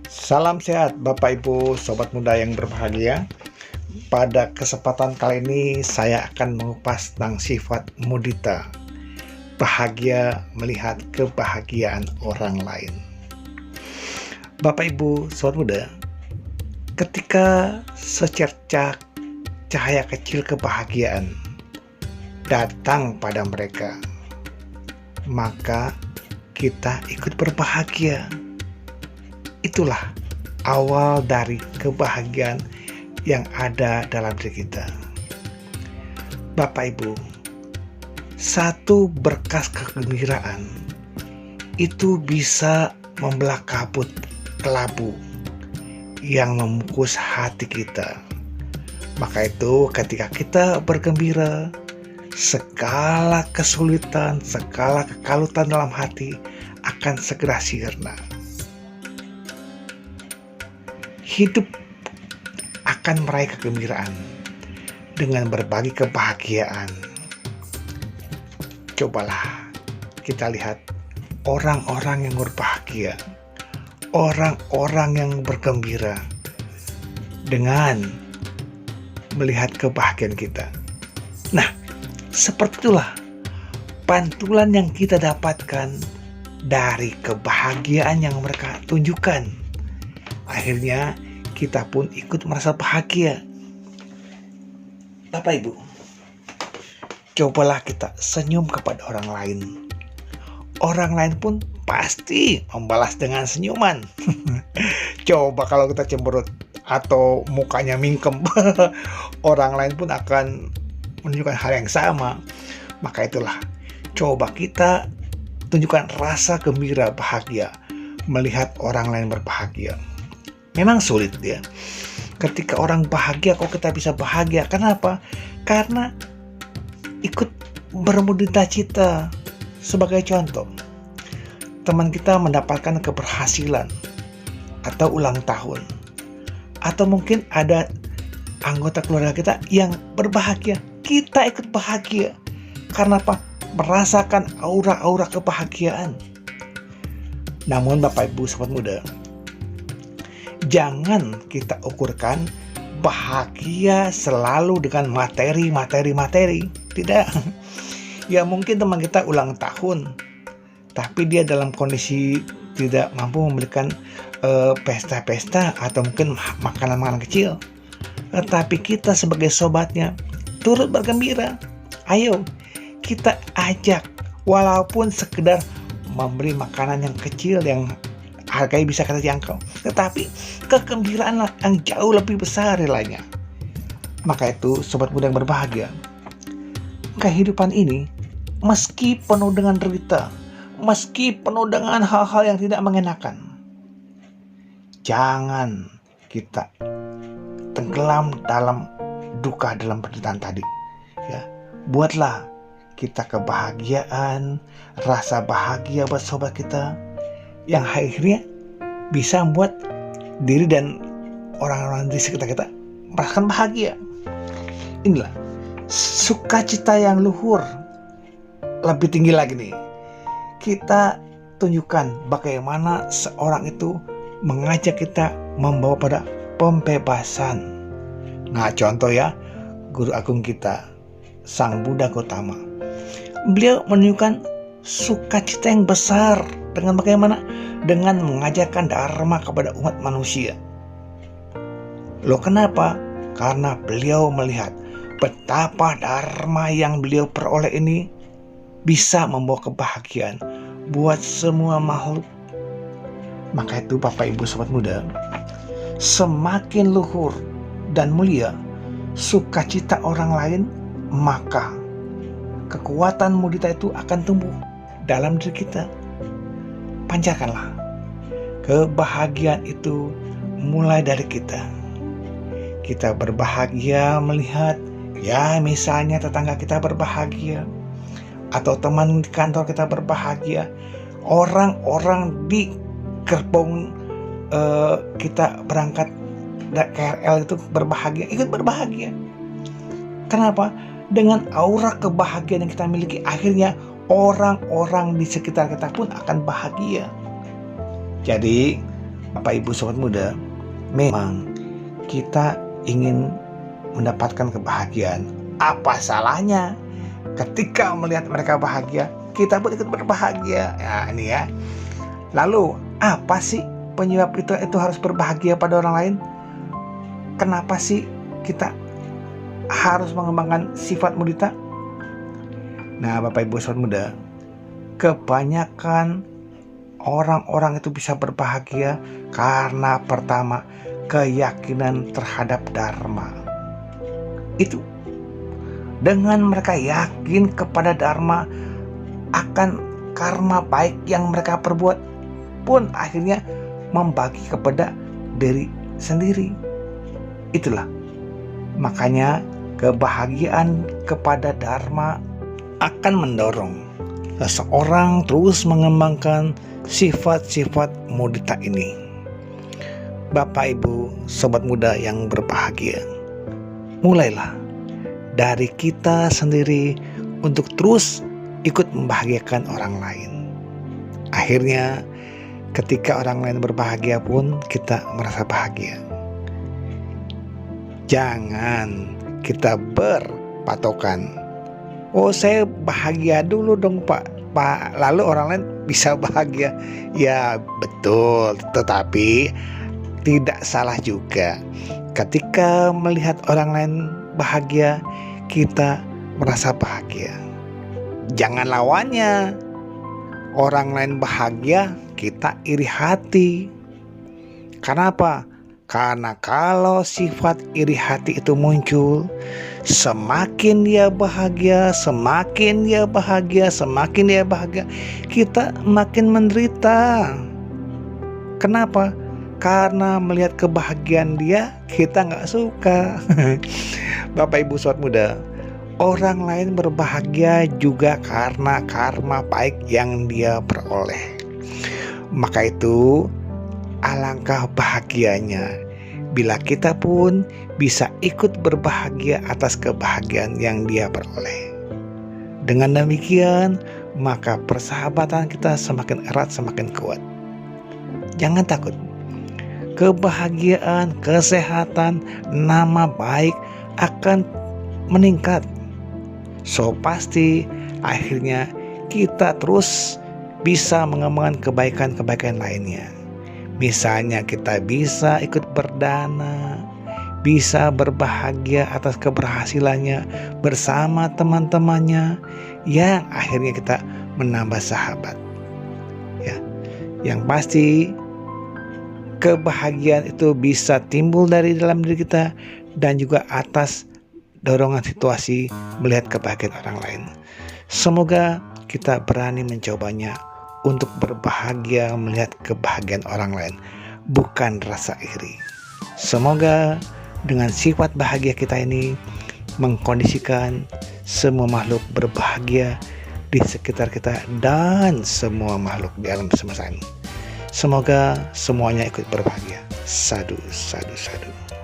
Salam sehat Bapak Ibu Sobat Muda yang berbahagia. Pada kesempatan kali ini saya akan mengupas tentang sifat mudita. Bahagia melihat kebahagiaan orang lain. Bapak Ibu Sobat Muda, ketika secercah cahaya kecil kebahagiaan datang pada mereka, maka kita ikut berbahagia. Itulah awal dari kebahagiaan yang ada dalam diri kita. Bapak Ibu, satu berkas kegembiraan itu bisa membelah kabut kelabu yang membungkus hati kita. Maka itu ketika kita bergembira, segala kesulitan, segala kekalutan dalam hati akan segera sirna. Hidup akan meraih kegembiraan dengan berbagi kebahagiaan. Cobalah kita lihat orang-orang yang berbahagia, orang-orang yang bergembira dengan melihat kebahagiaan kita. Nah, seperti itulah pantulan yang kita dapatkan dari kebahagiaan yang mereka tunjukkan. Akhirnya kita pun ikut merasa bahagia. Bapak Ibu, cobalah kita senyum kepada orang lain. Orang lain pun pasti membalas dengan senyuman. Coba kalau kita cemberut atau mukanya mingkem, orang lain pun akan menunjukkan hal yang sama. Maka itulah, coba kita tunjukkan rasa gembira bahagia melihat orang lain berbahagia. Memang sulit ya. Ketika orang bahagia kok kita bisa bahagia? Kenapa? Karena ikut bermudita cita. Sebagai contoh, teman kita mendapatkan keberhasilan atau ulang tahun, atau mungkin ada anggota keluarga kita yang berbahagia, kita ikut bahagia. Karena apa? Merasakan aura-aura kebahagiaan. Namun Bapak Ibu Sobat Muda, jangan kita ukurkan bahagia selalu dengan materi. Tidak. Ya mungkin teman kita ulang tahun, tapi dia dalam kondisi tidak mampu membelikan pesta-pesta atau mungkin makanan-makanan kecil. Tetapi kita sebagai sobatnya turut bergembira. Ayo kita ajak, walaupun sekedar memberi makanan yang kecil yang harganya bisa kita jangkau, tetapi kegembiraan yang jauh lebih besar nilainya. Maka itu sobat muda yang berbahagia, kehidupan ini meski penuh dengan derita, meski penuh dengan hal-hal yang tidak mengenakan, jangan kita tenggelam dalam duka, dalam penderitaan tadi ya. Buatlah kita kebahagiaan, rasa bahagia buat sobat kita, yang akhirnya bisa membuat diri dan orang-orang di sekitar kita merasakan bahagia. Inilah sukacita yang luhur. Lebih tinggi lagi nih, kita tunjukkan bagaimana seorang itu mengajak kita membawa pada pembebasan. Nah contoh ya, guru agung kita, Sang Buddha Gautama, beliau menunjukkan sukacita yang besar dengan bagaimana? Dengan mengajarkan dharma kepada umat manusia. Loh kenapa? Karena beliau melihat betapa dharma yang beliau peroleh ini bisa membawa kebahagiaan buat semua makhluk. Maka itu Bapak Ibu Sobat Muda, semakin luhur dan mulia sukacita orang lain, maka kekuatan mudita itu akan tumbuh dalam diri kita. Pancarkanlah kebahagiaan itu mulai dari kita. Kita berbahagia melihat ya misalnya tetangga kita berbahagia, atau teman di kantor kita berbahagia, orang-orang di gerbong kita berangkat KRL itu berbahagia, ikut berbahagia. Kenapa? Dengan aura kebahagiaan yang kita miliki, akhirnya orang-orang di sekitar kita pun akan bahagia. Jadi Bapak Ibu Sobat Muda, memang kita ingin mendapatkan kebahagiaan. Apa salahnya ketika melihat mereka bahagia, kita pun ikut berbahagia. Ya, ini ya. Lalu apa sih penyebab itu harus berbahagia pada orang lain? Kenapa sih kita harus mengembangkan sifat mudita? Nah, Bapak Ibu Sobat Muda, kebanyakan orang-orang itu bisa berbahagia karena pertama, keyakinan terhadap dharma. Itu dengan mereka yakin kepada dharma, akan karma baik yang mereka perbuat pun akhirnya membagi kepada diri sendiri. Itulah makanya kebahagiaan kepada dharma akan mendorong seseorang terus mengembangkan sifat-sifat mudita ini. Bapak Ibu Sobat Muda yang berbahagia, mulailah dari kita sendiri untuk terus ikut membahagiakan orang lain. Akhirnya ketika orang lain berbahagia pun kita merasa bahagia. Jangan kita berpatokan, oh saya bahagia dulu dong Pak, lalu orang lain bisa bahagia. Ya betul, tetapi tidak salah juga ketika melihat orang lain bahagia, kita merasa bahagia. Jangan lawannya, orang lain bahagia, kita iri hati. Kenapa? Karena kalau sifat iri hati itu muncul, semakin dia bahagia, kita makin menderita. Kenapa? Karena melihat kebahagiaan dia, kita nggak suka. Bapak Ibu Sobat Muda, orang lain berbahagia juga karena karma baik yang dia peroleh. Maka itu alangkah bahagianya bila kita pun bisa ikut berbahagia atas kebahagiaan yang dia peroleh. Dengan demikian, maka persahabatan kita semakin erat, semakin kuat. Jangan takut. Kebahagiaan, kesehatan, nama baik akan meningkat. So pasti akhirnya kita terus bisa mengembangkan kebaikan-kebaikan lainnya. Misalnya kita bisa ikut berdana, bisa berbahagia atas keberhasilannya bersama teman-temannya, yang akhirnya kita menambah sahabat. Ya, yang pasti kebahagiaan itu bisa timbul dari dalam diri kita dan juga atas dorongan situasi melihat kebahagiaan orang lain. Semoga kita berani mencobanya untuk berbahagia melihat kebahagiaan orang lain, bukan rasa iri. Semoga dengan sifat bahagia kita ini mengkondisikan semua makhluk berbahagia di sekitar kita dan semua makhluk di alam semesta ini. Semoga semuanya ikut berbahagia. Sadu, sadu, sadu.